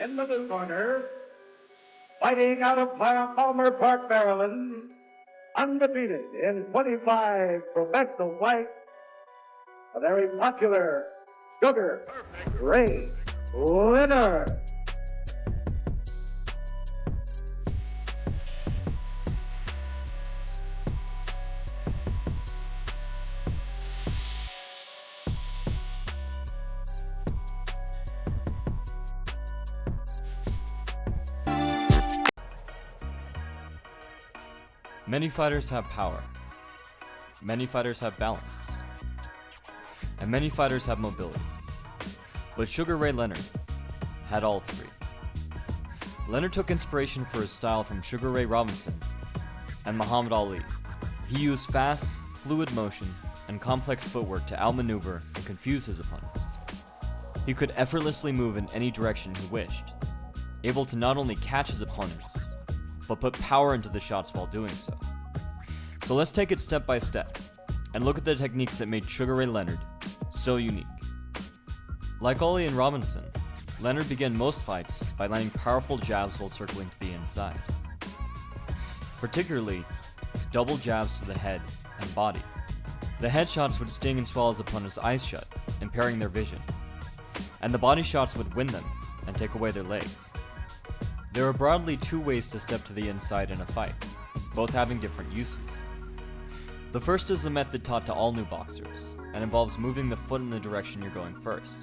In the blue corner, fighting out of Palmer Park, Maryland, undefeated in 25 professional fights, a very popular Sugar Ray Leonard. Many fighters have power, many fighters have balance, and many fighters have mobility. But Sugar Ray Leonard had all three. Leonard took inspiration for his style from Sugar Ray Robinson and Muhammad Ali. He used fast, fluid motion and complex footwork to outmaneuver and confuse his opponents. He could effortlessly move in any direction he wished, able to not only catch his opponents, but put power into the shots while doing so. So let's take it step by step, and look at the techniques that made Sugar Ray Leonard so unique. Like Ali and Robinson, Leonard began most fights by landing powerful jabs while circling to the inside. Particularly, double jabs to the head and body. The head shots would sting and swallow his opponent's eyes shut, impairing their vision, and the body shots would win them and take away their legs. There are broadly two ways to step to the inside in a fight, both having different uses. The first is the method taught to all new boxers, and involves moving the foot in the direction you're going first.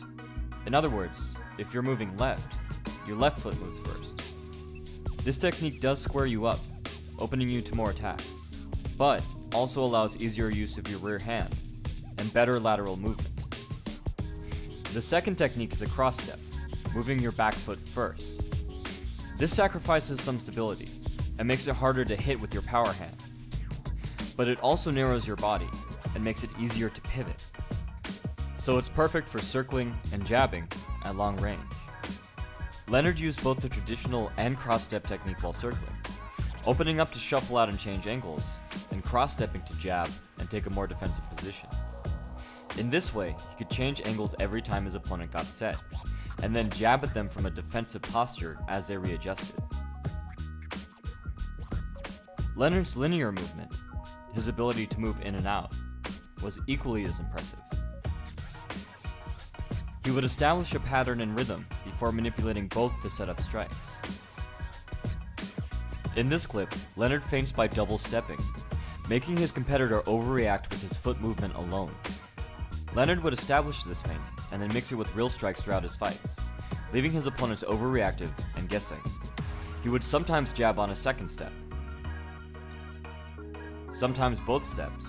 In other words, if you're moving left, your left foot moves first. This technique does square you up, opening you to more attacks, but also allows easier use of your rear hand, and better lateral movement. The second technique is a cross step, moving your back foot first. This sacrifices some stability, and makes it harder to hit with your power hand. But it also narrows your body, and makes it easier to pivot. So it's perfect for circling and jabbing at long range. Leonard used both the traditional and cross-step technique while circling, opening up to shuffle out and change angles, and cross-stepping to jab and take a more defensive position. In this way, he could change angles every time his opponent got set, and then jab at them from a defensive posture as they readjusted. Leonard's linear movement, his ability to move in and out, was equally as impressive. He would establish a pattern and rhythm before manipulating both to set up strikes. In this clip, Leonard feints by double stepping, making his competitor overreact with his foot movement alone. Leonard would establish this feint and then mix it with real strikes throughout his fights, leaving his opponents overreactive and guessing. He would sometimes jab on a second step, sometimes both steps,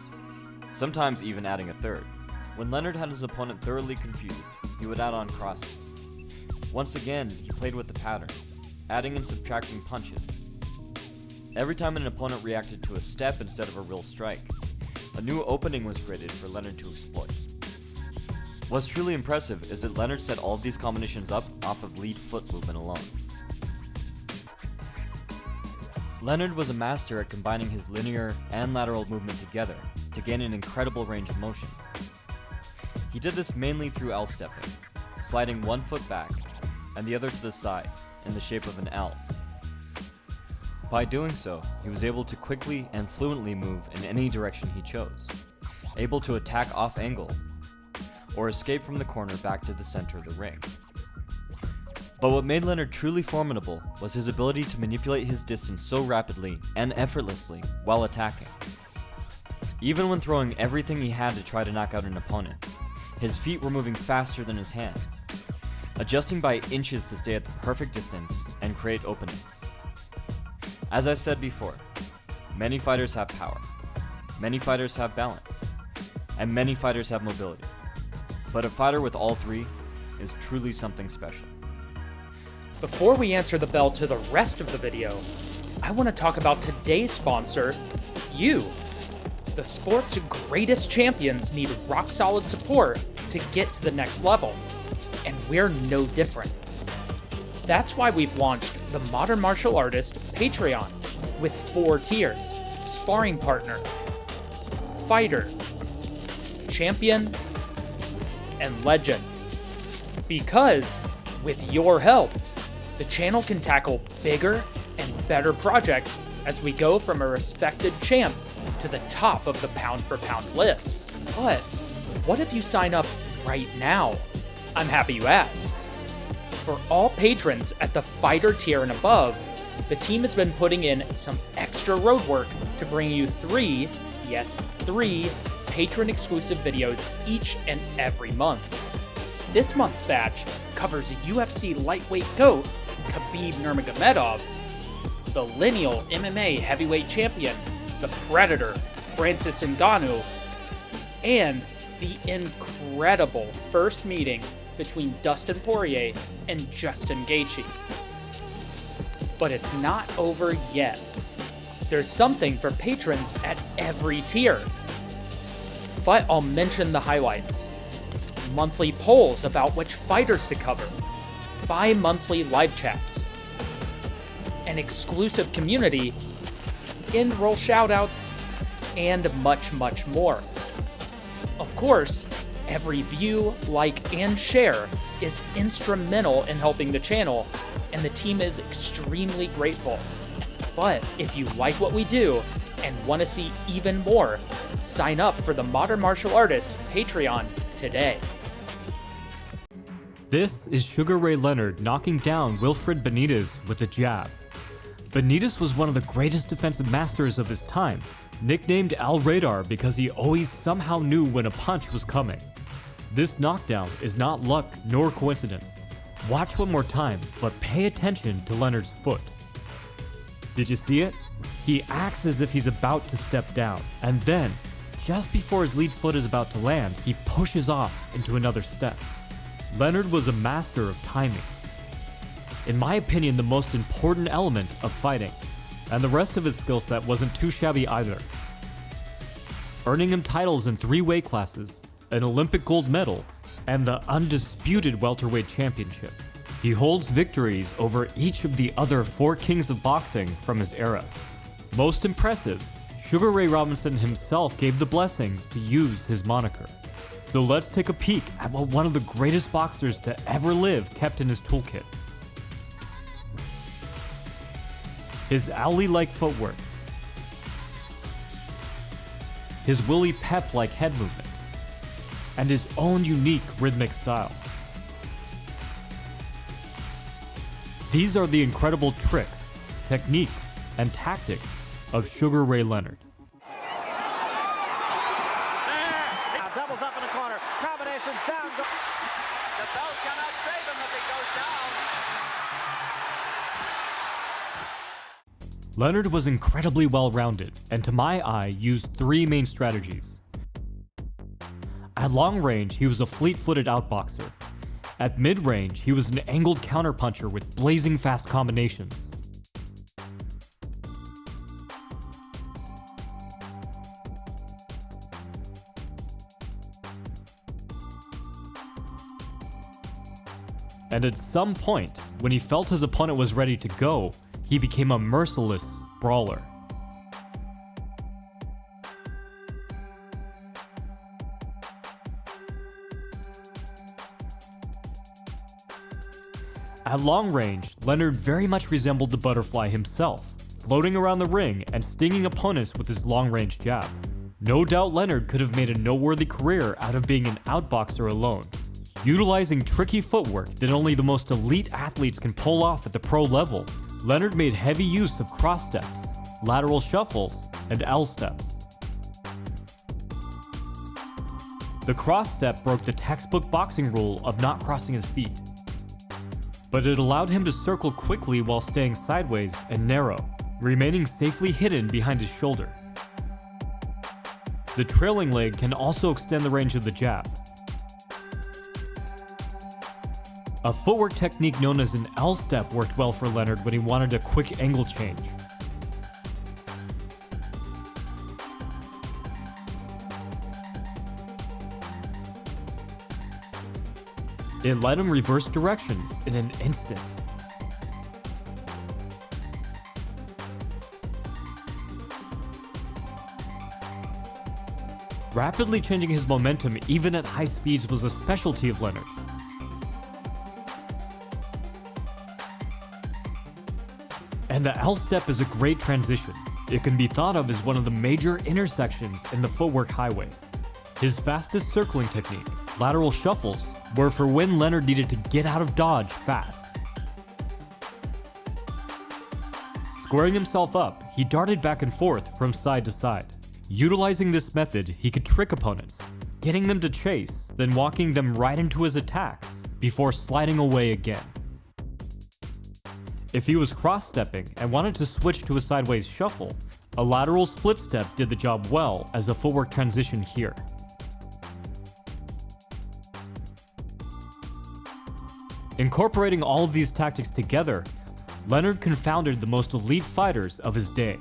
sometimes even adding a third. When Leonard had his opponent thoroughly confused, he would add on crosses. Once again, he played with the pattern, adding and subtracting punches. Every time an opponent reacted to a step instead of a real strike, a new opening was created for Leonard to exploit. What's truly impressive is that Leonard set all of these combinations up off of lead foot movement alone. Leonard was a master at combining his linear and lateral movement together to gain an incredible range of motion. He did this mainly through L-stepping, sliding one foot back and the other to the side in the shape of an L. By doing so, he was able to quickly and fluently move in any direction he chose, able to attack off angle, or escape from the corner back to the center of the ring. But what made Leonard truly formidable was his ability to manipulate his distance so rapidly and effortlessly while attacking. Even when throwing everything he had to try to knock out an opponent, his feet were moving faster than his hands, adjusting by inches to stay at the perfect distance and create openings. As I said before, many fighters have power, many fighters have balance, and many fighters have mobility. But a fighter with all three is truly something special. Before we answer the bell to the rest of the video, I want to talk about today's sponsor, you. The sport's greatest champions need rock-solid support to get to the next level, and we're no different. That's why we've launched the Modern Martial Artist Patreon with 4 tiers: Sparring Partner, Fighter, Champion, and Legend. Because, with your help, the channel can tackle bigger and better projects as we go from a respected champ to the top of the pound-for-pound list. But what if you sign up right now? I'm happy you asked. For all patrons at the fighter tier and above, the team has been putting in some extra road work to bring you three patron-exclusive videos each and every month. This month's batch covers UFC lightweight GOAT Khabib Nurmagomedov, the lineal MMA heavyweight champion, the Predator Francis Ngannou, and the incredible first meeting between Dustin Poirier and Justin Gaethje. But it's not over yet. There's something for patrons at every tier. But I'll mention the highlights. Monthly polls about which fighters to cover, bi-monthly live chats, an exclusive community, end-roll shoutouts, and much, much more. Of course, every view, like, and share is instrumental in helping the channel, and the team is extremely grateful. But if you like what we do and want to see even more, sign up for the Modern Martial Artist Patreon today. This is Sugar Ray Leonard knocking down Wilfred Benitez with a jab. Benitez was one of the greatest defensive masters of his time, nicknamed Al Radar because he always somehow knew when a punch was coming. This knockdown is not luck nor coincidence. Watch one more time, but pay attention to Leonard's foot. Did you see it? He acts as if he's about to step down, and then, just before his lead foot is about to land, he pushes off into another step. Leonard was a master of timing. In my opinion, the most important element of fighting, and the rest of his skill set wasn't too shabby either. Earning him titles in 3 weight classes, an Olympic gold medal, and the undisputed welterweight championship. He holds victories over each of the other 4 kings of boxing from his era. Most impressive, Sugar Ray Robinson himself gave the blessings to use his moniker. So let's take a peek at what one of the greatest boxers to ever live kept in his toolkit. His alley-like footwork, his Willie Pep-like head movement, and his own unique rhythmic style. These are the incredible tricks, techniques, and tactics of Sugar Ray Leonard. Now doubles up in the corner, combinations down. The belt cannot save him if he goes down. Leonard was incredibly well-rounded, and to my eye, used 3 main strategies. At long range, he was a fleet-footed outboxer. At mid-range, he was an angled counterpuncher with blazing fast combinations. And at some point, when he felt his opponent was ready to go, he became a merciless brawler. At long range, Leonard very much resembled the butterfly himself, floating around the ring and stinging opponents with his long-range jab. No doubt Leonard could have made a noteworthy career out of being an outboxer alone. Utilizing tricky footwork that only the most elite athletes can pull off at the pro level, Leonard made heavy use of cross steps, lateral shuffles, and L steps. The cross step broke the textbook boxing rule of not crossing his feet, but it allowed him to circle quickly while staying sideways and narrow, remaining safely hidden behind his shoulder. The trailing leg can also extend the range of the jab. A footwork technique known as an L step worked well for Leonard when he wanted a quick angle change. It let him reverse directions in an instant. Rapidly changing his momentum even at high speeds was a specialty of Leonard's. And the L step is a great transition. It can be thought of as one of the major intersections in the footwork highway. His fastest circling technique, lateral shuffles, were for when Leonard needed to get out of dodge fast. Squaring himself up, he darted back and forth from side to side. Utilizing this method, he could trick opponents, getting them to chase, then walking them right into his attacks, before sliding away again. If he was cross-stepping and wanted to switch to a sideways shuffle, a lateral split step did the job well as a footwork transition here. Incorporating all of these tactics together, Leonard confounded the most elite fighters of his day.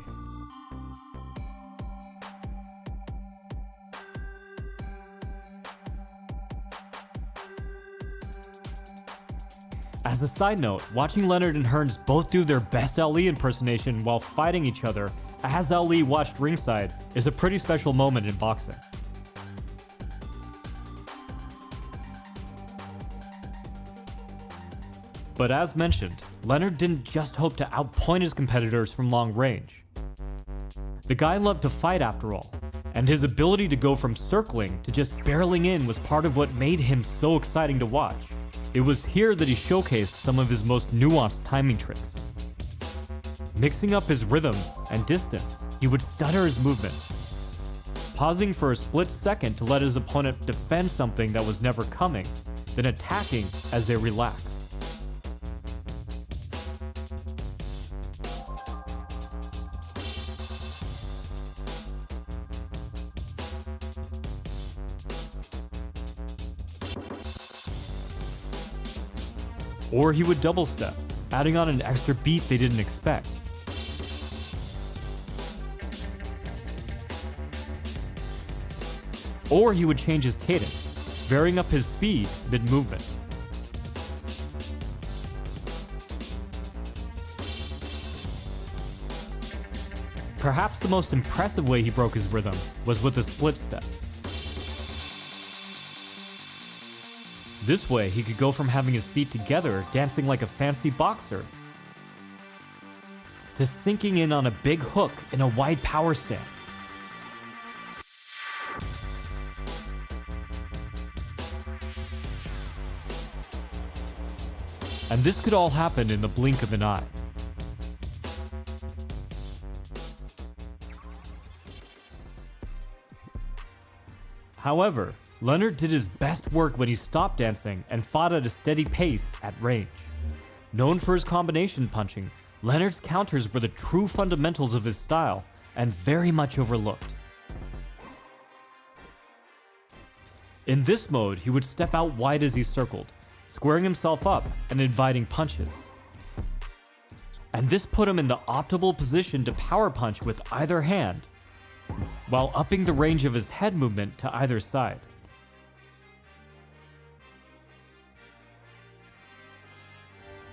As a side note, watching Leonard and Hearns both do their best Ali impersonation while fighting each other as Ali watched ringside is a pretty special moment in boxing. But as mentioned, Leonard didn't just hope to outpoint his competitors from long range. The guy loved to fight after all, and his ability to go from circling to just barreling in was part of what made him so exciting to watch. It was here that he showcased some of his most nuanced timing tricks. Mixing up his rhythm and distance, he would stutter his movements, pausing for a split second to let his opponent defend something that was never coming, then attacking as they relaxed. Or he would double step, adding on an extra beat they didn't expect. Or he would change his cadence, varying up his speed mid-movement. Perhaps the most impressive way he broke his rhythm was with a split step. This way, he could go from having his feet together, dancing like a fancy boxer, to sinking in on a big hook in a wide power stance. And this could all happen in the blink of an eye. However, Leonard did his best work when he stopped dancing and fought at a steady pace at range. Known for his combination punching, Leonard's counters were the true fundamentals of his style and very much overlooked. In this mode, he would step out wide as he circled, squaring himself up and inviting punches. And this put him in the optimal position to power punch with either hand, while upping the range of his head movement to either side.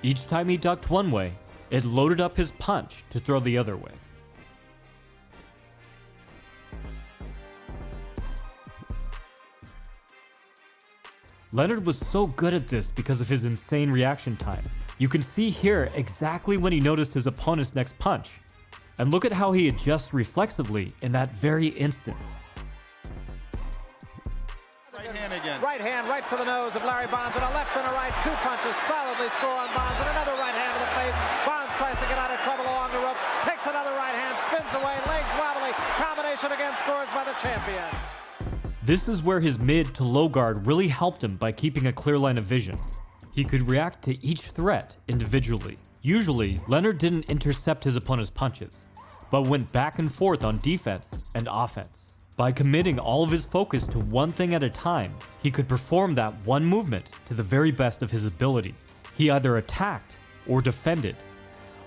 Each time he ducked one way, it loaded up his punch to throw the other way. Leonard was so good at this because of his insane reaction time. You can see here exactly when he noticed his opponent's next punch, and look at how he adjusts reflexively in that very instant. Right hand right to the nose of Larry Bonds, and a left and a right, two punches solidly score on Bonds, and another right hand to the face. Bonds tries to get out of trouble along the ropes, takes another right hand, spins away, legs wobbly, combination again scores by the champion. This is where his mid to low guard really helped him by keeping a clear line of vision. He could react to each threat individually. Usually, Leonard didn't intercept his opponent's punches, but went back and forth on defense and offense. By committing all of his focus to one thing at a time, he could perform that one movement to the very best of his ability. He either attacked or defended,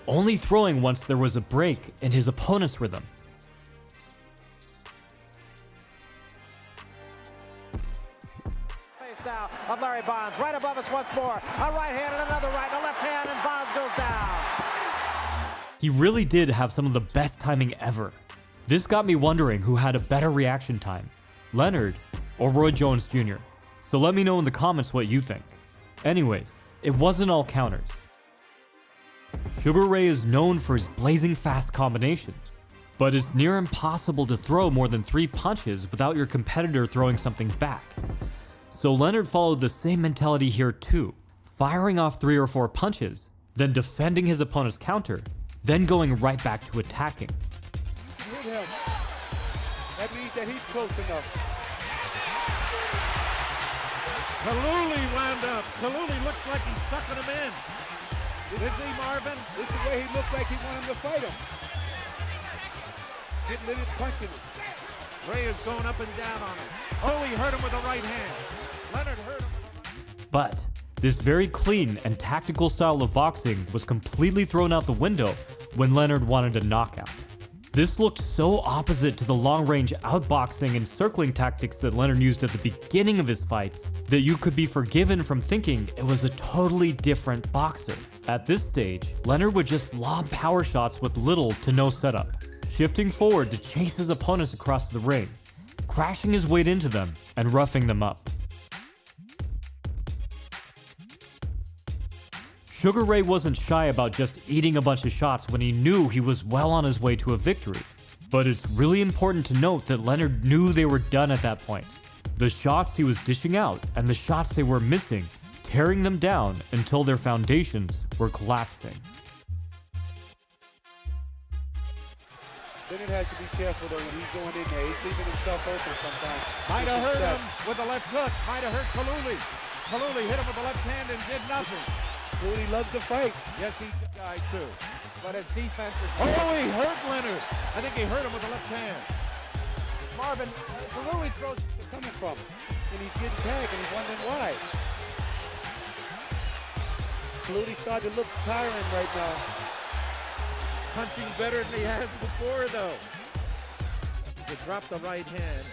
only throwing once there was a break in his opponent's rhythm. Face now of Larry Bonds, right above us once more. A right hand and another right, and a left hand, and Bonds goes down. He really did have some of the best timing ever. This got me wondering who had a better reaction time, Leonard or Roy Jones Jr. So let me know in the comments what you think. Anyways, it wasn't all counters. Sugar Ray is known for his blazing fast combinations, but it's near impossible to throw more than 3 punches without your competitor throwing something back. So Leonard followed the same mentality here too, firing off 3 or 4 punches, then defending his opponent's counter, then going right back to attacking. Hit him. That means that he's close enough. Kaluli wound up. Kaluli looks like he's sucking him in. Is he, Marvin? This is the way he looks like he wanted him to fight him. Getting lit and punching him. Ray is going up and down on him. Oh, he hurt him with the right hand. Leonard hurt him with the right. But this very clean and tactical style of boxing was completely thrown out the window when Leonard wanted a knockout. This looked so opposite to the long-range outboxing and circling tactics that Leonard used at the beginning of his fights that you could be forgiven from thinking it was a totally different boxer. At this stage, Leonard would just lob power shots with little to no setup, shifting forward to chase his opponents across the ring, crashing his weight into them and roughing them up. Sugar Ray wasn't shy about just eating a bunch of shots when he knew he was well on his way to a victory. But it's really important to note that Leonard knew they were done at that point. The shots he was dishing out and the shots they were missing, tearing them down until their foundations were collapsing. Leonard has to be careful though when he's going in there. He's leaving himself open sometimes. Might have hurt him with the left hook. Might have hurt Kaluli. Kaluli hit him with the left hand and did nothing. Kaluli loves to fight. Yes, he's a guy too. But his defense is... Oh, he hurt Leonard. I think he hurt him with the left hand. Marvin, Kaluli throws coming from when he's getting tagged and he's wondering why. Kaluli started to look tiring right now. Punching better than he has before, though. You drop the right hand,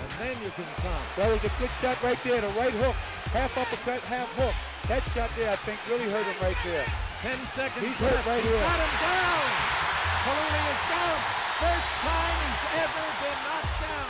and then you can come. That was a good shot right there, the right hook. Half uppercut, half hook. That shot there, I think, really hurt him right there. 10 seconds He's hurt right here. Got him down! Kaluli is down! First time he's ever been knocked down!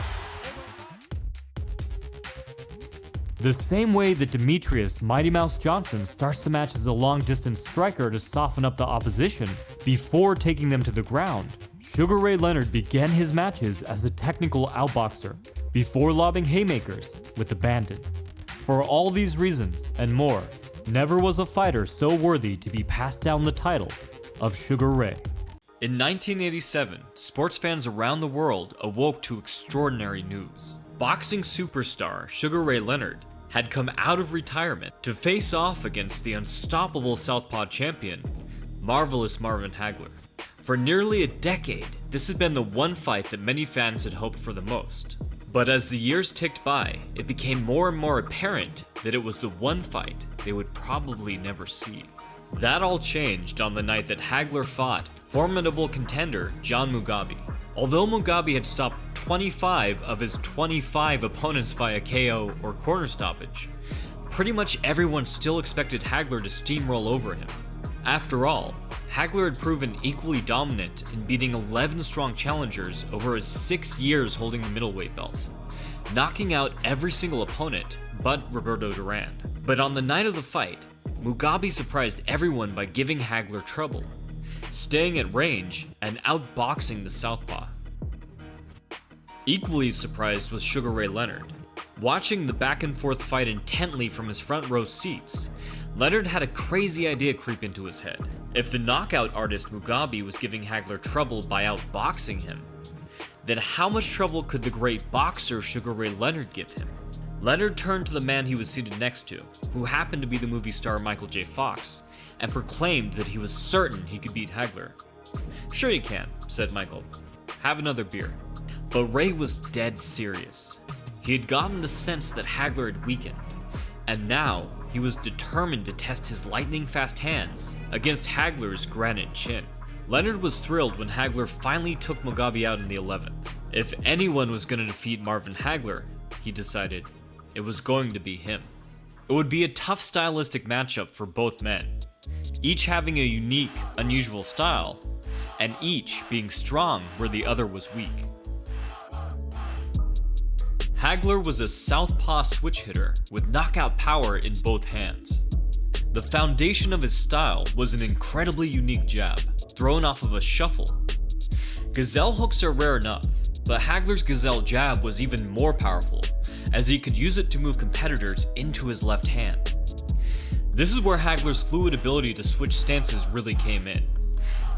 The same way that Demetrius Mighty Mouse Johnson starts the match as a long-distance striker to soften up the opposition before taking them to the ground, Sugar Ray Leonard began his matches as a technical outboxer before lobbing haymakers with the Bandit. For all these reasons and more, never was a fighter so worthy to be passed down the title of Sugar Ray. In 1987, sports fans around the world awoke to extraordinary news. Boxing superstar Sugar Ray Leonard had come out of retirement to face off against the unstoppable Southpaw champion, Marvelous Marvin Hagler. For nearly a decade, this had been the one fight that many fans had hoped for the most. But as the years ticked by, it became more and more apparent that it was the one fight they would probably never see. That all changed on the night that Hagler fought formidable contender John Mugabe. Although Mugabe had stopped 25 of his 25 opponents via KO or corner stoppage, pretty much everyone still expected Hagler to steamroll over him. After all, Hagler had proven equally dominant in beating 11 strong challengers over his 6 years holding the middleweight belt, knocking out every single opponent but Roberto Duran. But on the night of the fight, Mugabe surprised everyone by giving Hagler trouble, staying at range and outboxing the Southpaw. Equally surprised was Sugar Ray Leonard. Watching the back and forth fight intently from his front row seats, Leonard had a crazy idea creep into his head. If the knockout artist Mugabe was giving Hagler trouble by outboxing him, then how much trouble could the great boxer Sugar Ray Leonard give him? Leonard turned to the man he was seated next to, who happened to be the movie star Michael J. Fox, and proclaimed that he was certain he could beat Hagler. "Sure you can," said Michael. "Have another beer." But Ray was dead serious. He had gotten the sense that Hagler had weakened, and now he was determined to test his lightning-fast hands against Hagler's granite chin. Leonard was thrilled when Hagler finally took Mugabe out in the 11th. If anyone was going to defeat Marvin Hagler, he decided, it was going to be him. It would be a tough stylistic matchup for both men, each having a unique, unusual style, and each being strong where the other was weak. Hagler was a southpaw switch hitter with knockout power in both hands. The foundation of his style was an incredibly unique jab, thrown off of a shuffle. Gazelle hooks are rare enough, but Hagler's Gazelle jab was even more powerful, as he could use it to move competitors into his left hand. This is where Hagler's fluid ability to switch stances really came in.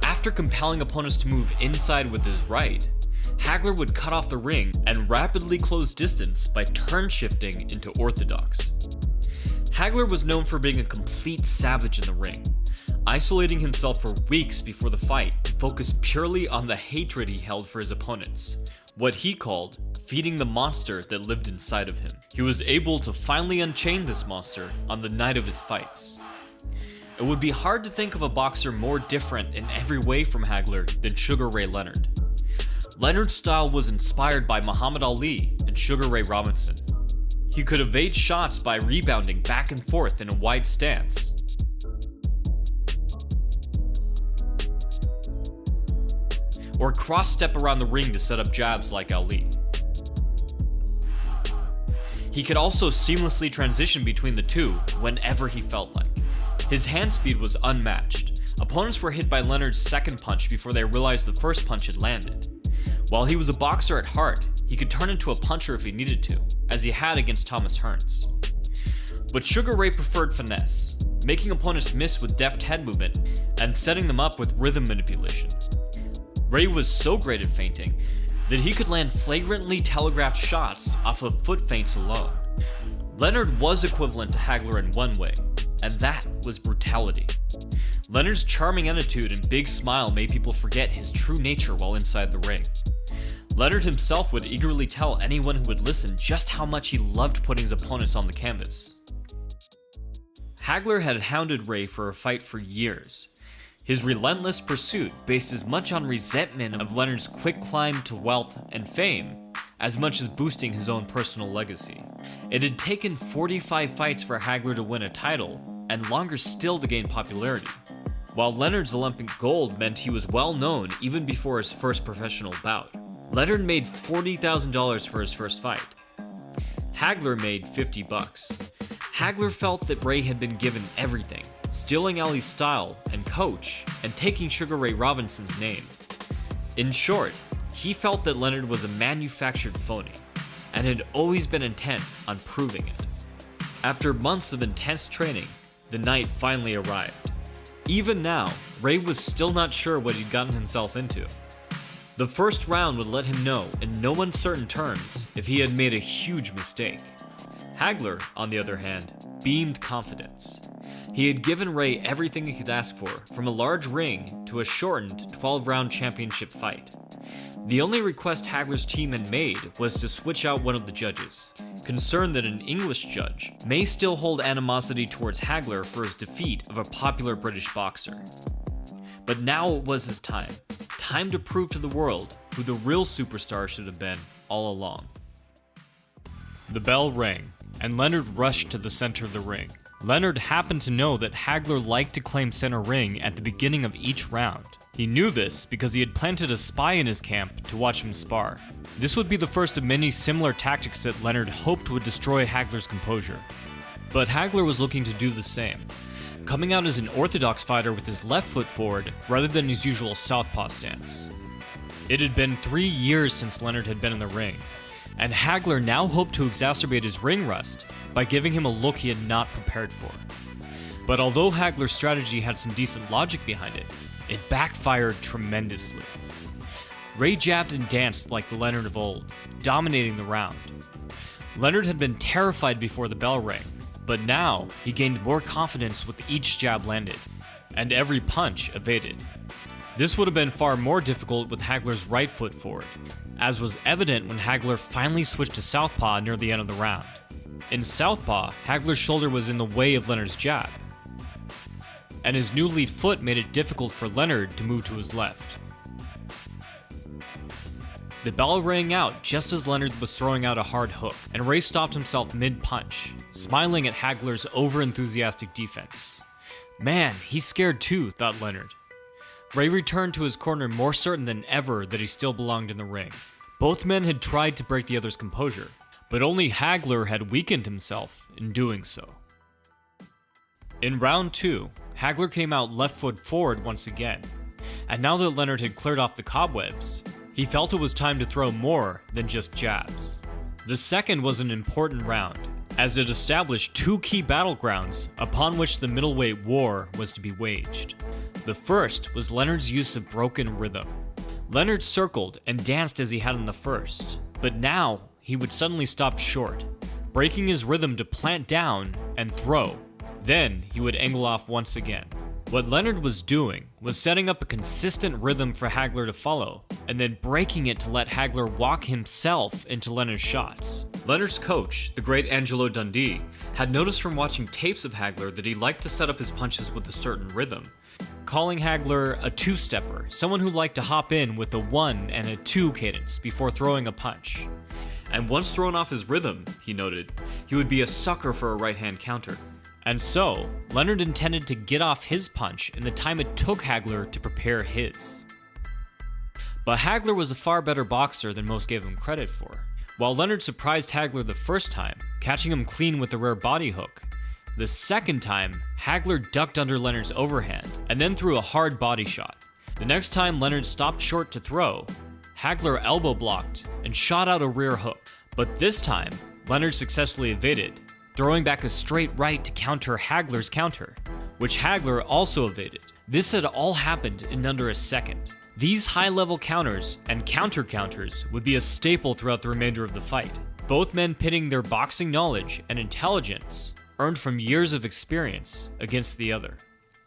After compelling opponents to move inside with his right, Hagler would cut off the ring and rapidly close distance by turn shifting into orthodox. Hagler was known for being a complete savage in the ring, isolating himself for weeks before the fight to focus purely on the hatred he held for his opponents, what he called feeding the monster that lived inside of him. He was able to finally unchain this monster on the night of his fights. It would be hard to think of a boxer more different in every way from Hagler than Sugar Ray Leonard. Leonard's style was inspired by Muhammad Ali and Sugar Ray Robinson. He could evade shots by rebounding back and forth in a wide stance, or cross-step around the ring to set up jabs like Ali. He could also seamlessly transition between the two whenever he felt like. His hand speed was unmatched. Opponents were hit by Leonard's second punch before they realized the first punch had landed. While he was a boxer at heart, he could turn into a puncher if he needed to, as he had against Thomas Hearns. But Sugar Ray preferred finesse, making opponents miss with deft head movement and setting them up with rhythm manipulation. Ray was so great at feinting that he could land flagrantly telegraphed shots off of foot feints alone. Leonard was equivalent to Hagler in one way, and that was brutality. Leonard's charming attitude and big smile made people forget his true nature while inside the ring. Leonard himself would eagerly tell anyone who would listen just how much he loved putting his opponents on the canvas. Hagler had hounded Ray for a fight for years. His relentless pursuit based as much on resentment of Leonard's quick climb to wealth and fame as much as boosting his own personal legacy. It had taken 45 fights for Hagler to win a title, and longer still to gain popularity. While Leonard's Olympic gold meant he was well known even before his first professional bout. Leonard made $40,000 for his first fight. Hagler made $50. Hagler felt that Ray had been given everything, stealing Ali's style and coach, and taking Sugar Ray Robinson's name. In short, he felt that Leonard was a manufactured phony, and had always been intent on proving it. After months of intense training, the night finally arrived. Even now, Ray was still not sure what he'd gotten himself into. The first round would let him know in no uncertain terms if he had made a huge mistake. Hagler, on the other hand, beamed confidence. He had given Ray everything he could ask for, from a large ring to a shortened 12-round championship fight. The only request Hagler's team had made was to switch out one of the judges, concerned that an English judge may still hold animosity towards Hagler for his defeat of a popular British boxer. But now it was his time. Time to prove to the world who the real superstar should have been all along. The bell rang, and Leonard rushed to the center of the ring. Leonard happened to know that Hagler liked to claim center ring at the beginning of each round. He knew this because he had planted a spy in his camp to watch him spar. This would be the first of many similar tactics that Leonard hoped would destroy Hagler's composure. But Hagler was looking to do the same, coming out as an orthodox fighter with his left foot forward rather than his usual southpaw stance. It had been 3 years since Leonard had been in the ring, and Hagler now hoped to exacerbate his ring rust by giving him a look he had not prepared for. But although Hagler's strategy had some decent logic behind it, it backfired tremendously. Ray jabbed and danced like the Leonard of old, dominating the round. Leonard had been terrified before the bell rang, but now he gained more confidence with each jab landed, and every punch evaded. This would have been far more difficult with Hagler's right foot forward, as was evident when Hagler finally switched to southpaw near the end of the round. In southpaw, Hagler's shoulder was in the way of Leonard's jab, and his new lead foot made it difficult for Leonard to move to his left. The bell rang out just as Leonard was throwing out a hard hook, and Ray stopped himself mid-punch, smiling at Hagler's over-enthusiastic defense. Man, he's scared too, thought Leonard. Ray returned to his corner more certain than ever that he still belonged in the ring. Both men had tried to break the other's composure, but only Hagler had weakened himself in doing so. In round 2, Hagler came out left foot forward once again, and now that Leonard had cleared off the cobwebs, he felt it was time to throw more than just jabs. The second was an important round, as it established 2 key battlegrounds upon which the middleweight war was to be waged. The first was Leonard's use of broken rhythm. Leonard circled and danced as he had in the first, but now he would suddenly stop short, breaking his rhythm to plant down and throw. Then he would angle off once again. What Leonard was doing was setting up a consistent rhythm for Hagler to follow, and then breaking it to let Hagler walk himself into Leonard's shots. Leonard's coach, the great Angelo Dundee, had noticed from watching tapes of Hagler that he liked to set up his punches with a certain rhythm, calling Hagler a two-stepper, someone who liked to hop in with a 1 and a 2 cadence before throwing a punch. And once thrown off his rhythm, he noted, he would be a sucker for a right-hand counter. And so, Leonard intended to get off his punch in the time it took Hagler to prepare his. But Hagler was a far better boxer than most gave him credit for. While Leonard surprised Hagler the first time, catching him clean with a rare body hook, the second time, Hagler ducked under Leonard's overhand and then threw a hard body shot. The next time Leonard stopped short to throw, Hagler elbow blocked and shot out a rear hook. But this time, Leonard successfully evaded, throwing back a straight right to counter Hagler's counter, which Hagler also evaded. This had all happened in under a second. These high-level counters and counter-counters would be a staple throughout the remainder of the fight, both men pitting their boxing knowledge and intelligence earned from years of experience against the other.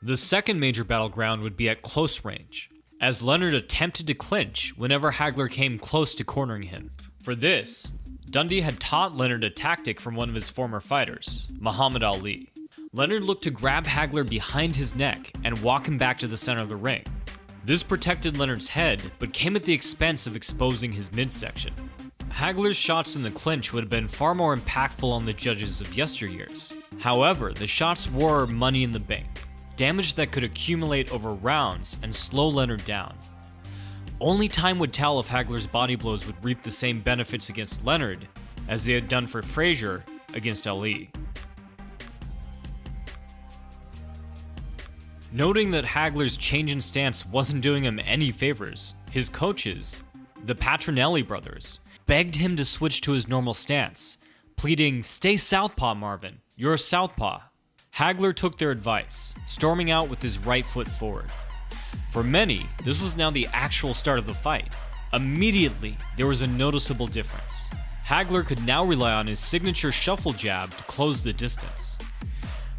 The second major battleground would be at close range, as Leonard attempted to clinch whenever Hagler came close to cornering him. For this, Dundee had taught Leonard a tactic from one of his former fighters, Muhammad Ali. Leonard looked to grab Hagler behind his neck and walk him back to the center of the ring. This protected Leonard's head, but came at the expense of exposing his midsection. Hagler's shots in the clinch would have been far more impactful on the judges of yesteryears. However, the shots were money in the bank, damage that could accumulate over rounds and slow Leonard down. Only time would tell if Hagler's body blows would reap the same benefits against Leonard as they had done for Frazier against Ali. Noting that Hagler's change in stance wasn't doing him any favors, his coaches, the Patronelli brothers, begged him to switch to his normal stance, pleading, "Stay southpaw, Marvin. You're a southpaw." Hagler took their advice, storming out with his right foot forward. For many, this was now the actual start of the fight. Immediately, there was a noticeable difference. Hagler could now rely on his signature shuffle jab to close the distance.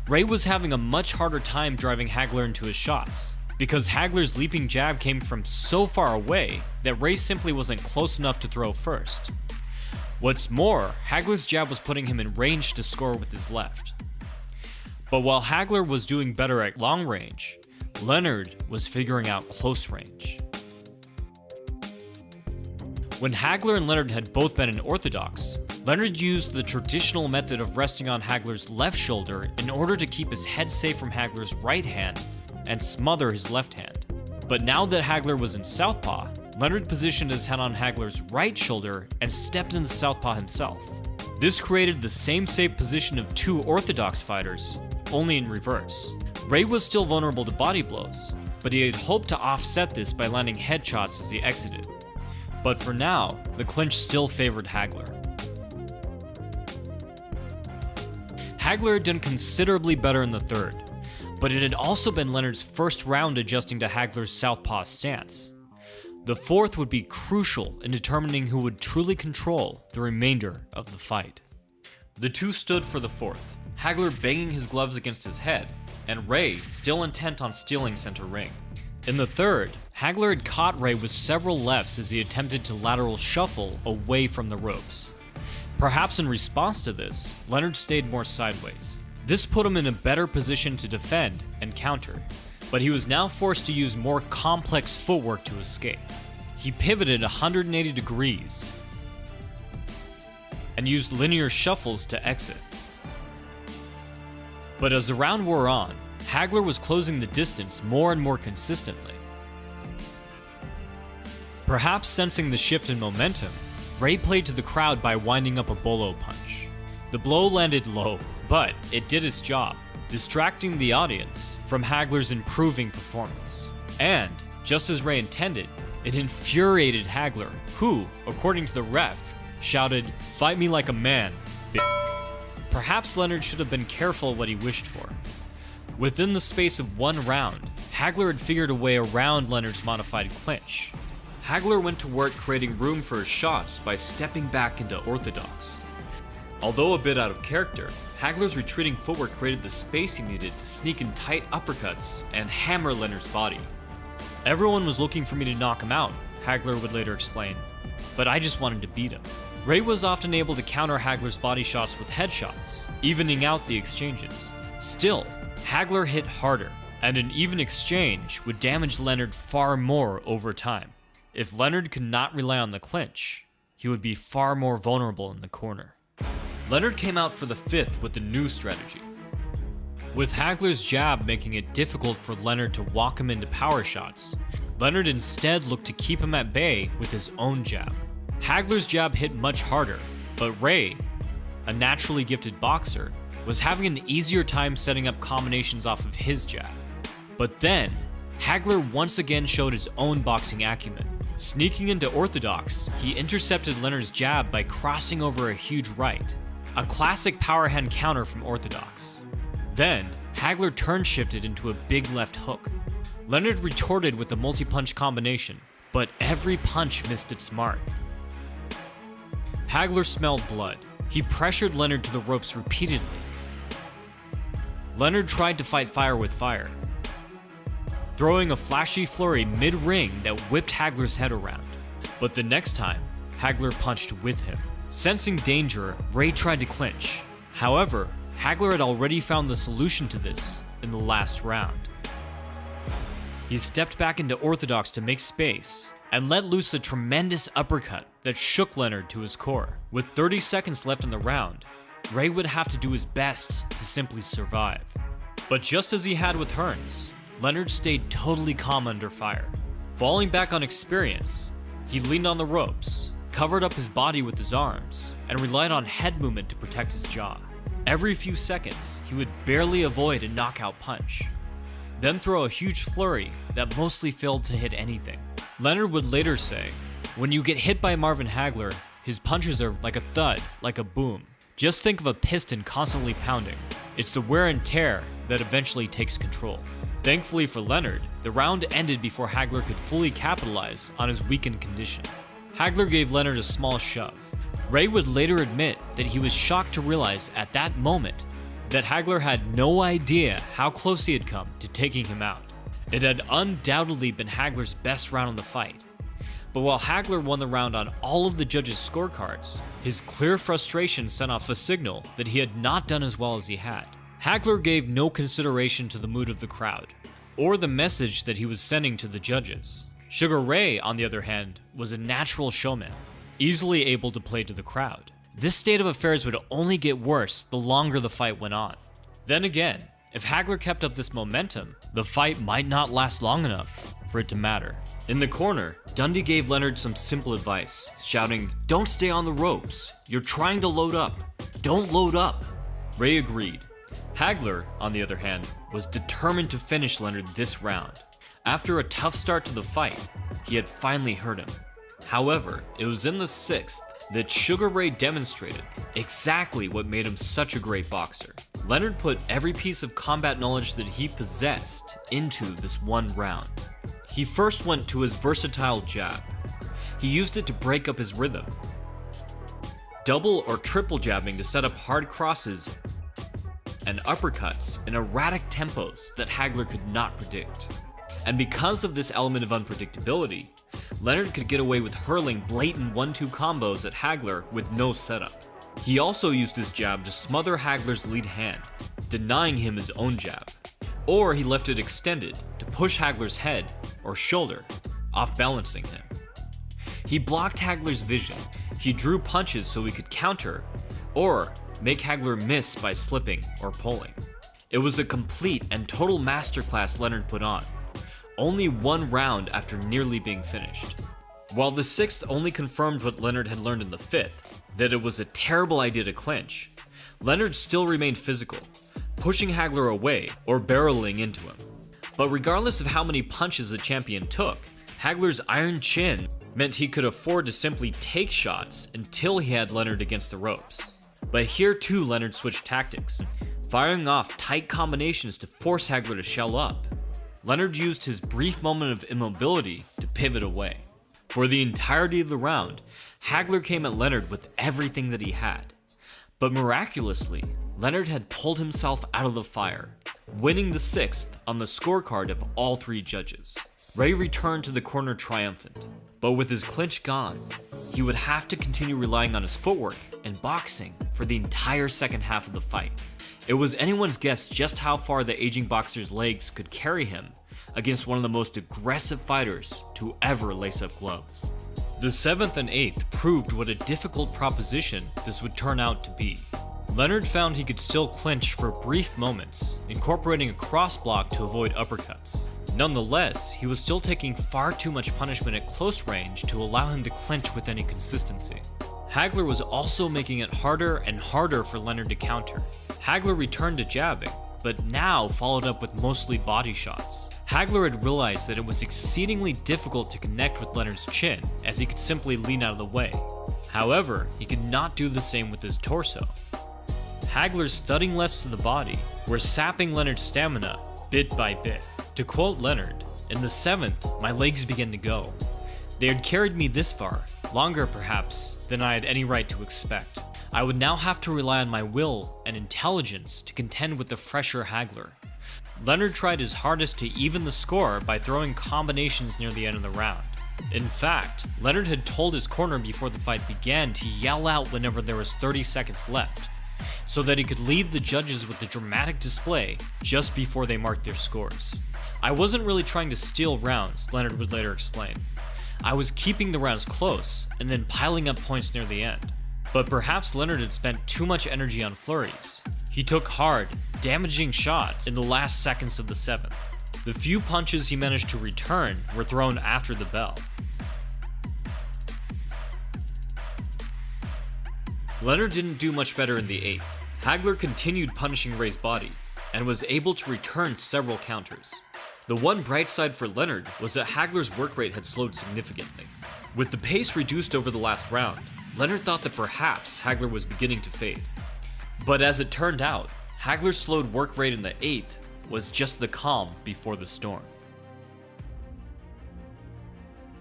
Ray was having a much harder time driving Hagler into his shots, because Hagler's leaping jab came from so far away that Ray simply wasn't close enough to throw first. What's more, Hagler's jab was putting him in range to score with his left. But while Hagler was doing better at long range, Leonard was figuring out close range. When Hagler and Leonard had both been in orthodox, Leonard used the traditional method of resting on Hagler's left shoulder in order to keep his head safe from Hagler's right hand and smother his left hand. But now that Hagler was in southpaw, Leonard positioned his head on Hagler's right shoulder and stepped into southpaw himself. This created the same safe position of two orthodox fighters, only in reverse. Ray was still vulnerable to body blows, but he had hoped to offset this by landing headshots as he exited. But for now, the clinch still favored Hagler. Hagler had done considerably better in the third, but it had also been Leonard's first round adjusting to Hagler's southpaw stance. The fourth would be crucial in determining who would truly control the remainder of the fight. The two stood for the fourth, Hagler banging his gloves against his head, and Ray still intent on stealing center ring. In the third, Hagler had caught Ray with several lefts as he attempted to lateral shuffle away from the ropes. Perhaps in response to this, Leonard stayed more sideways. This put him in a better position to defend and counter, but he was now forced to use more complex footwork to escape. He pivoted 180 degrees and used linear shuffles to exit. But as the round wore on, Hagler was closing the distance more and more consistently. Perhaps sensing the shift in momentum, Ray played to the crowd by winding up a bolo punch. The blow landed low, but it did its job, distracting the audience from Hagler's improving performance. And, just as Ray intended, it infuriated Hagler, who, according to the ref, shouted, "Fight me like a man, bitch." Perhaps Leonard should have been careful what he wished for. Within the space of one round, Hagler had figured a way around Leonard's modified clinch. Hagler went to work creating room for his shots by stepping back into orthodox. Although a bit out of character, Hagler's retreating footwork created the space he needed to sneak in tight uppercuts and hammer Leonard's body. "Everyone was looking for me to knock him out," Hagler would later explain, "but I just wanted to beat him." Ray was often able to counter Hagler's body shots with headshots, evening out the exchanges. Still, Hagler hit harder, and an even exchange would damage Leonard far more over time. If Leonard could not rely on the clinch, he would be far more vulnerable in the corner. Leonard came out for the fifth with a new strategy. With Hagler's jab making it difficult for Leonard to walk him into power shots, Leonard instead looked to keep him at bay with his own jab. Hagler's jab hit much harder, but Ray, a naturally gifted boxer, was having an easier time setting up combinations off of his jab. But then, Hagler once again showed his own boxing acumen. Sneaking into orthodox, he intercepted Leonard's jab by crossing over a huge right, a classic power hand counter from orthodox. Then, Hagler turn-shifted into a big left hook. Leonard retorted with a multi-punch combination, but every punch missed its mark. Hagler smelled blood. He pressured Leonard to the ropes repeatedly. Leonard tried to fight fire with fire, throwing a flashy flurry mid-ring that whipped Hagler's head around. But the next time, Hagler punched with him. Sensing danger, Ray tried to clinch. However, Hagler had already found the solution to this in the last round. He stepped back into orthodox to make space and let loose a tremendous uppercut that shook Leonard to his core. With 30 seconds left in the round, Ray would have to do his best to simply survive. But just as he had with Hearns, Leonard stayed totally calm under fire. Falling back on experience, he leaned on the ropes, covered up his body with his arms, and relied on head movement to protect his jaw. Every few seconds, he would barely avoid a knockout punch, then throw a huge flurry that mostly failed to hit anything. Leonard would later say, "When you get hit by Marvin Hagler, his punches are like a thud, like a boom. Just think of a piston constantly pounding. It's the wear and tear that eventually takes control." Thankfully for Leonard, the round ended before Hagler could fully capitalize on his weakened condition. Hagler gave Leonard a small shove. Ray would later admit that he was shocked to realize at that moment that Hagler had no idea how close he had come to taking him out. It had undoubtedly been Hagler's best round in the fight. But while Hagler won the round on all of the judges' scorecards, his clear frustration sent off a signal that he had not done as well as he had. Hagler gave no consideration to the mood of the crowd, or the message that he was sending to the judges. Sugar Ray, on the other hand, was a natural showman, easily able to play to the crowd. This state of affairs would only get worse the longer the fight went on. Then again, if Hagler kept up this momentum, the fight might not last long enough for it to matter. In the corner, Dundee gave Leonard some simple advice, shouting, "Don't stay on the ropes. You're trying to load up. Don't load up." Ray agreed. Hagler, on the other hand, was determined to finish Leonard this round. After a tough start to the fight, he had finally hurt him. However, it was in the sixth that Sugar Ray demonstrated exactly what made him such a great boxer. Leonard put every piece of combat knowledge that he possessed into this one round. He first went to his versatile jab. He used it to break up his rhythm, double or triple jabbing to set up hard crosses and uppercuts in erratic tempos that Hagler could not predict. And because of this element of unpredictability, Leonard could get away with hurling blatant 1-2 combos at Hagler with no setup. He also used his jab to smother Hagler's lead hand, denying him his own jab. Or he left it extended to push Hagler's head or shoulder, off-balancing him. He blocked Hagler's vision. He drew punches so he could counter, or make Hagler miss by slipping or pulling. It was a complete and total masterclass Leonard put on, only one round after nearly being finished. While the sixth only confirmed what Leonard had learned in the fifth, that it was a terrible idea to clinch, Leonard still remained physical, pushing Hagler away or barreling into him. But regardless of how many punches the champion took, Hagler's iron chin meant he could afford to simply take shots until he had Leonard against the ropes. But here too Leonard switched tactics, firing off tight combinations to force Hagler to shell up. Leonard used his brief moment of immobility to pivot away. For the entirety of the round, Hagler came at Leonard with everything that he had. But miraculously, Leonard had pulled himself out of the fire, winning the 6th on the scorecard of all 3 judges. Ray returned to the corner triumphant, but with his clinch gone, he would have to continue relying on his footwork and boxing for the entire second half of the fight. It was anyone's guess just how far the aging boxer's legs could carry him against one of the most aggressive fighters to ever lace up gloves. The 7th and 8th proved what a difficult proposition this would turn out to be. Leonard found he could still clinch for brief moments, incorporating a cross block to avoid uppercuts. Nonetheless, he was still taking far too much punishment at close range to allow him to clinch with any consistency. Hagler was also making it harder and harder for Leonard to counter. Hagler returned to jabbing, but now followed up with mostly body shots. Hagler had realized that it was exceedingly difficult to connect with Leonard's chin, as he could simply lean out of the way. However, he could not do the same with his torso. Hagler's thudding lefts to the body were sapping Leonard's stamina bit by bit. To quote Leonard, "In the 7th, my legs began to go. They had carried me this far, longer perhaps than I had any right to expect. I would now have to rely on my will and intelligence to contend with the fresher Hagler." Leonard tried his hardest to even the score by throwing combinations near the end of the round. In fact, Leonard had told his corner before the fight began to yell out whenever there was 30 seconds left, so that he could leave the judges with the dramatic display just before they marked their scores. "I wasn't really trying to steal rounds," Leonard would later explain. "I was keeping the rounds close and then piling up points near the end." But perhaps Leonard had spent too much energy on flurries. He took hard, damaging shots in the last seconds of the 7th. The few punches he managed to return were thrown after the bell. Leonard didn't do much better in the 8th. Hagler continued punishing Ray's body, and was able to return several counters. The one bright side for Leonard was that Hagler's work rate had slowed significantly. With the pace reduced over the last round, Leonard thought that perhaps Hagler was beginning to fade. But as it turned out, Hagler's slowed work rate in the 8th was just the calm before the storm.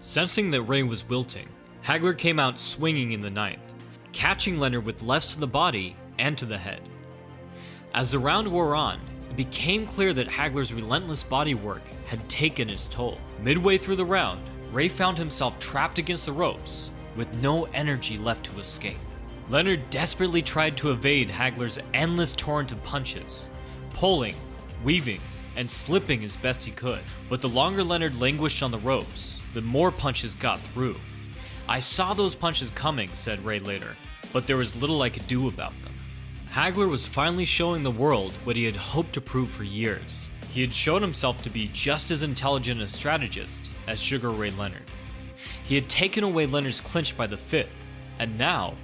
Sensing that Ray was wilting, Hagler came out swinging in the 9th, catching Leonard with lefts to the body and to the head. As the round wore on, it became clear that Hagler's relentless body work had taken its toll. Midway through the round, Ray found himself trapped against the ropes, with no energy left to escape. Leonard desperately tried to evade Hagler's endless torrent of punches, pulling, weaving, and slipping as best he could. But the longer Leonard languished on the ropes, the more punches got through. "I saw those punches coming," said Ray later, "but there was little I could do about them." Hagler was finally showing the world what he had hoped to prove for years. He had shown himself to be just as intelligent a strategist as Sugar Ray Leonard. He had taken away Leonard's clinch by the 5th, and now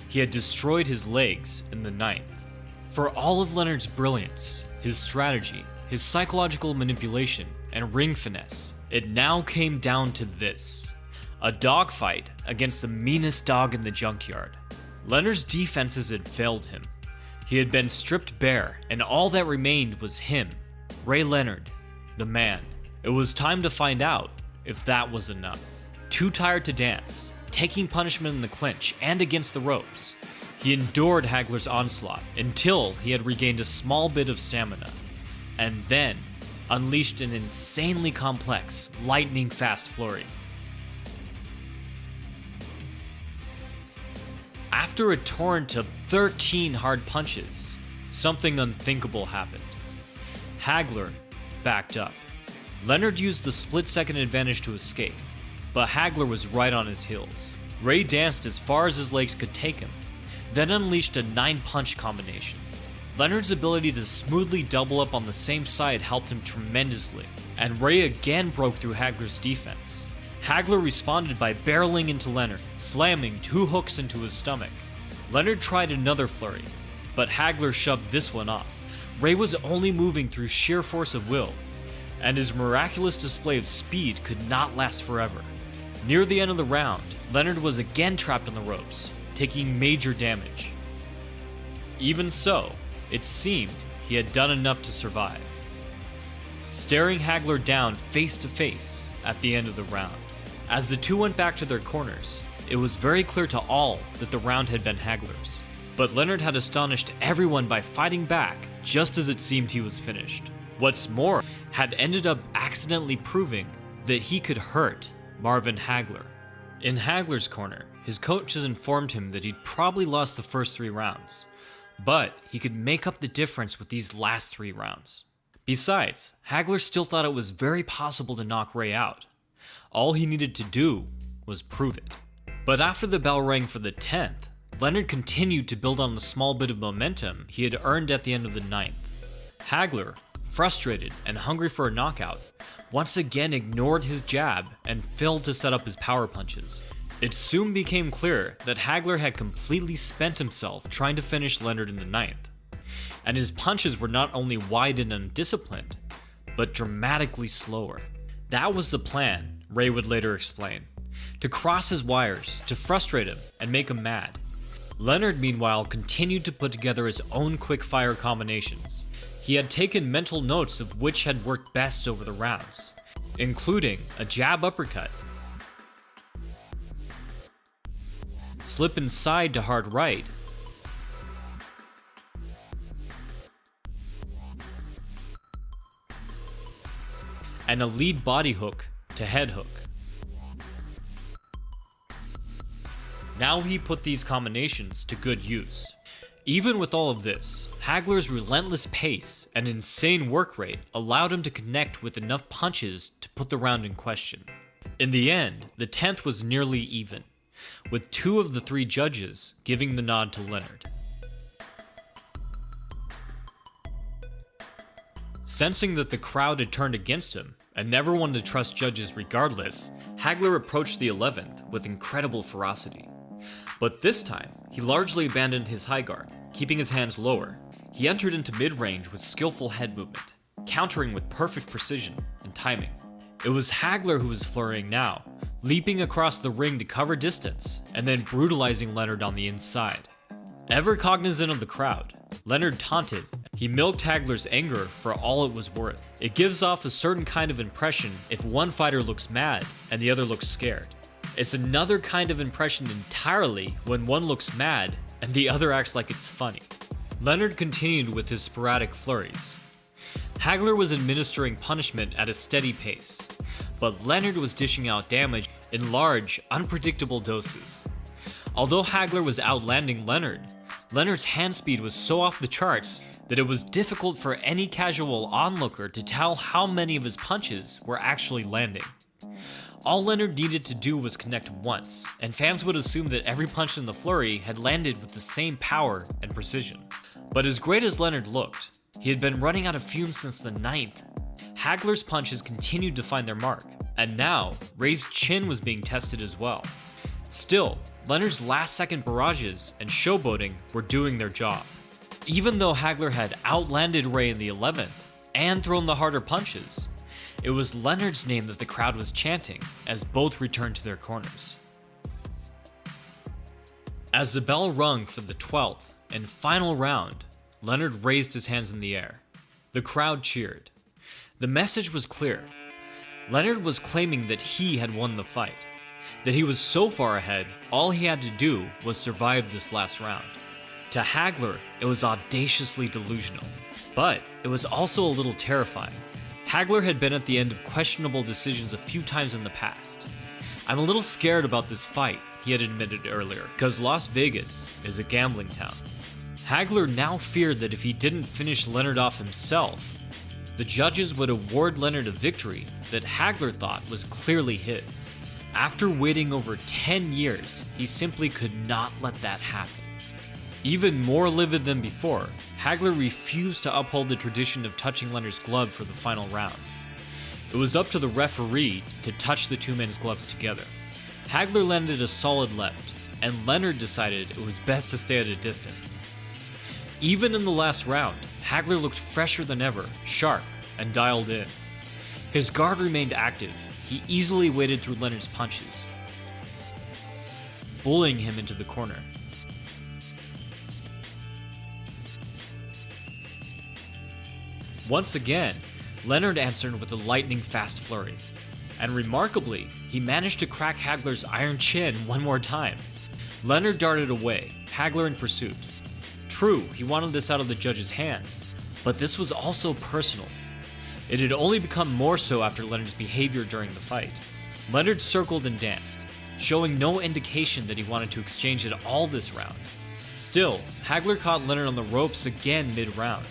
he had destroyed his legs in the 9th. For all of Leonard's brilliance, his strategy, his psychological manipulation, and ring finesse, it now came down to this: a dogfight against the meanest dog in the junkyard. Leonard's defenses had failed him. He had been stripped bare, and all that remained was him, Ray Leonard, the man. It was time to find out if that was enough. Too tired to dance, taking punishment in the clinch and against the ropes, he endured Hagler's onslaught until he had regained a small bit of stamina, and then unleashed an insanely complex, lightning-fast flurry. After a torrent of 13 hard punches, something unthinkable happened. Hagler backed up. Leonard used the split-second advantage to escape, but Hagler was right on his heels. Ray danced as far as his legs could take him, then unleashed a 9-punch combination. Leonard's ability to smoothly double up on the same side helped him tremendously, and Ray again broke through Hagler's defense. Hagler responded by barreling into Leonard, slamming 2 hooks into his stomach. Leonard tried another flurry, but Hagler shoved this one off. Ray was only moving through sheer force of will, and his miraculous display of speed could not last forever. Near the end of the round, Leonard was again trapped on the ropes, taking major damage. Even so, it seemed he had done enough to survive. Staring Hagler down face to face at the end of the round. As the two went back to their corners, it was very clear to all that the round had been Hagler's. But Leonard had astonished everyone by fighting back just as it seemed he was finished. What's more, had ended up accidentally proving that he could hurt Marvin Hagler. In Hagler's corner, his coaches informed him that he'd probably lost the first 3 rounds, but he could make up the difference with these last 3 rounds. Besides, Hagler still thought it was very possible to knock Ray out. All he needed to do was prove it. But after the bell rang for the 10th, Leonard continued to build on the small bit of momentum he had earned at the end of the 9th. Hagler, frustrated and hungry for a knockout, once again ignored his jab and failed to set up his power punches. It soon became clear that Hagler had completely spent himself trying to finish Leonard in the 9th, and his punches were not only wide and undisciplined, but dramatically slower. That was the plan, Ray would later explain, to cross his wires, to frustrate him and make him mad. Leonard, meanwhile, continued to put together his own quick-fire combinations. He had taken mental notes of which had worked best over the rounds, including a jab uppercut, slip inside to hard right, and a lead body hook to head hook. Now he put these combinations to good use. Even with all of this, Hagler's relentless pace and insane work rate allowed him to connect with enough punches to put the round in question. In the end, the 10th was nearly even, with 2 of the 3 judges giving the nod to Leonard. Sensing that the crowd had turned against him and never wanted to trust judges regardless, Hagler approached the 11th with incredible ferocity. But this time, he largely abandoned his high guard, keeping his hands lower. He entered into mid-range with skillful head movement, countering with perfect precision and timing. It was Hagler who was flurrying now, leaping across the ring to cover distance, and then brutalizing Leonard on the inside. Ever cognizant of the crowd, Leonard taunted. He milked Hagler's anger for all it was worth. It gives off a certain kind of impression if one fighter looks mad and the other looks scared. It's another kind of impression entirely when one looks mad and the other acts like it's funny. Leonard continued with his sporadic flurries. Hagler was administering punishment at a steady pace, but Leonard was dishing out damage in large, unpredictable doses. Although Hagler was outlanding Leonard, Leonard's hand speed was so off the charts that it was difficult for any casual onlooker to tell how many of his punches were actually landing. All Leonard needed to do was connect once, and fans would assume that every punch in the flurry had landed with the same power and precision. But as great as Leonard looked, he had been running out of fumes since the 9th. Hagler's punches continued to find their mark, and now Ray's chin was being tested as well. Still, Leonard's last-second barrages and showboating were doing their job. Even though Hagler had outlanded Ray in the 11th and thrown the harder punches, it was Leonard's name that the crowd was chanting as both returned to their corners. As the bell rung for the 12th and final round, Leonard raised his hands in the air. The crowd cheered. The message was clear. Leonard was claiming that he had won the fight, that he was so far ahead, all he had to do was survive this last round. To Hagler, it was audaciously delusional, but it was also a little terrifying. Hagler had been at the end of questionable decisions a few times in the past. "I'm a little scared about this fight," he had admitted earlier, because Las Vegas is a gambling town. Hagler now feared that if he didn't finish Leonard off himself, the judges would award Leonard a victory that Hagler thought was clearly his. After waiting over 10 years, he simply could not let that happen. Even more livid than before, Hagler refused to uphold the tradition of touching Leonard's glove for the final round. It was up to the referee to touch the two men's gloves together. Hagler landed a solid left, and Leonard decided it was best to stay at a distance. Even in the last round, Hagler looked fresher than ever, sharp, and dialed in. His guard remained active. He easily waded through Leonard's punches, bullying him into the corner. Once again, Leonard answered with a lightning-fast flurry, and remarkably, he managed to crack Hagler's iron chin one more time. Leonard darted away, Hagler in pursuit. True, he wanted this out of the judge's hands, but this was also personal. It had only become more so after Leonard's behavior during the fight. Leonard circled and danced, showing no indication that he wanted to exchange at all this round. Still, Hagler caught Leonard on the ropes again mid-round.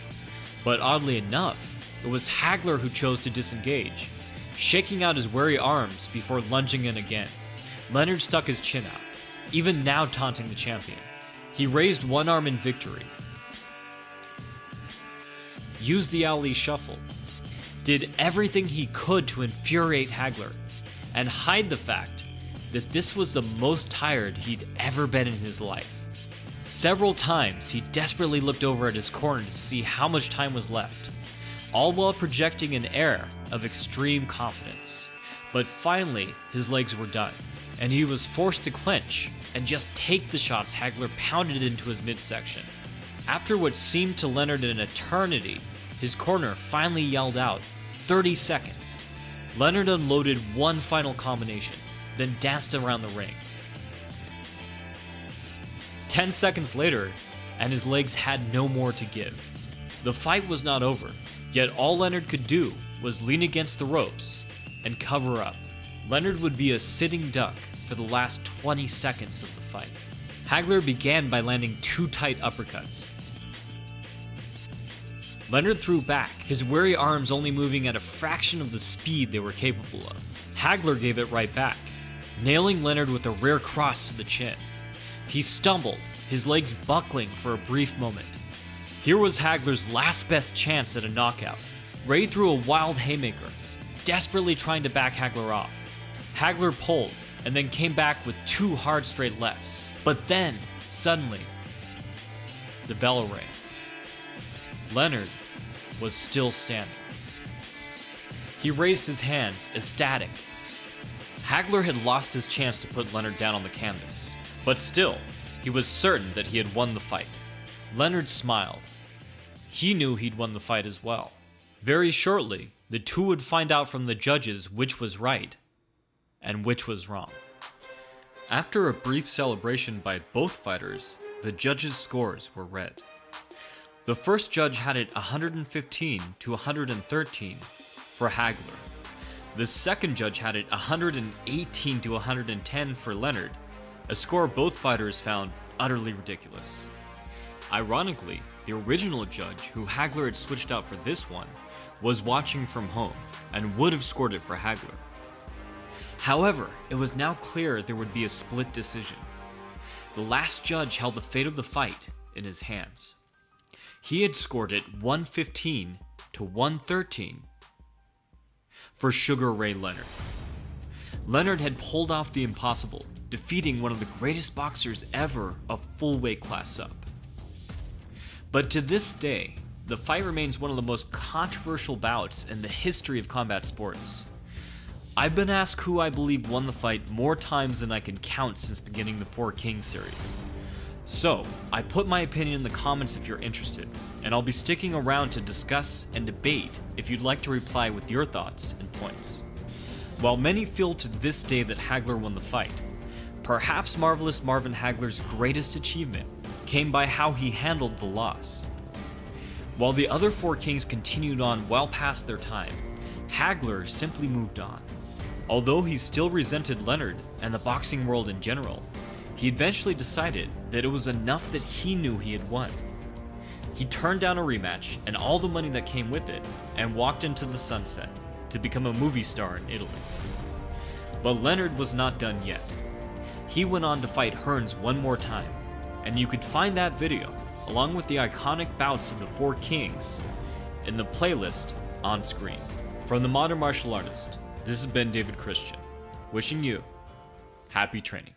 But oddly enough, it was Hagler who chose to disengage, shaking out his weary arms before lunging in again. Leonard stuck his chin out, even now taunting the champion. He raised one arm in victory, used the Ali shuffle, did everything he could to infuriate Hagler, and hide the fact that this was the most tired he'd ever been in his life. Several times, he desperately looked over at his corner to see how much time was left, all while projecting an air of extreme confidence. But finally, his legs were done, and he was forced to clinch and just take the shots Hagler pounded into his midsection. After what seemed to Leonard an eternity, his corner finally yelled out, 30 seconds. Leonard unloaded one final combination, then danced around the ring. 10 seconds later, and his legs had no more to give. The fight was not over, yet all Leonard could do was lean against the ropes and cover up. Leonard would be a sitting duck for the last 20 seconds of the fight. Hagler began by landing 2 tight uppercuts. Leonard threw back, his weary arms only moving at a fraction of the speed they were capable of. Hagler gave it right back, nailing Leonard with a rear cross to the chin. He stumbled, his legs buckling for a brief moment. Here was Hagler's last best chance at a knockout. Ray threw a wild haymaker, desperately trying to back Hagler off. Hagler pulled, and then came back with 2 hard straight lefts. But then, suddenly, the bell rang. Leonard was still standing. He raised his hands, ecstatic. Hagler had lost his chance to put Leonard down on the canvas. But still, he was certain that he had won the fight. Leonard smiled. He knew he'd won the fight as well. Very shortly, the two would find out from the judges which was right and which was wrong. After a brief celebration by both fighters, the judges' scores were read. The first judge had it 115 to 113 for Hagler. The second judge had it 118 to 110 for Leonard, a score both fighters found utterly ridiculous. Ironically, the original judge, who Hagler had switched out for this one, was watching from home and would have scored it for Hagler. However, it was now clear there would be a split decision. The last judge held the fate of the fight in his hands. He had scored it 115 to 113 for Sugar Ray Leonard. Leonard had pulled off the impossible, defeating one of the greatest boxers ever a full weight class up. But to this day, the fight remains one of the most controversial bouts in the history of combat sports. I've been asked who I believe won the fight more times than I can count since beginning the Four Kings series. So, I put my opinion in the comments if you're interested, and I'll be sticking around to discuss and debate if you'd like to reply with your thoughts and points. While many feel to this day that Hagler won the fight, perhaps Marvelous Marvin Hagler's greatest achievement came by how he handled the loss. While the other Four Kings continued on well past their time, Hagler simply moved on. Although he still resented Leonard and the boxing world in general, he eventually decided that it was enough that he knew he had won. He turned down a rematch and all the money that came with it and walked into the sunset to become a movie star in Italy. But Leonard was not done yet. He went on to fight Hearns one more time, and you could find that video, along with the iconic bouts of the Four Kings, in the playlist on screen. From the Modern Martial Artist, this has been David Christian, wishing you happy training.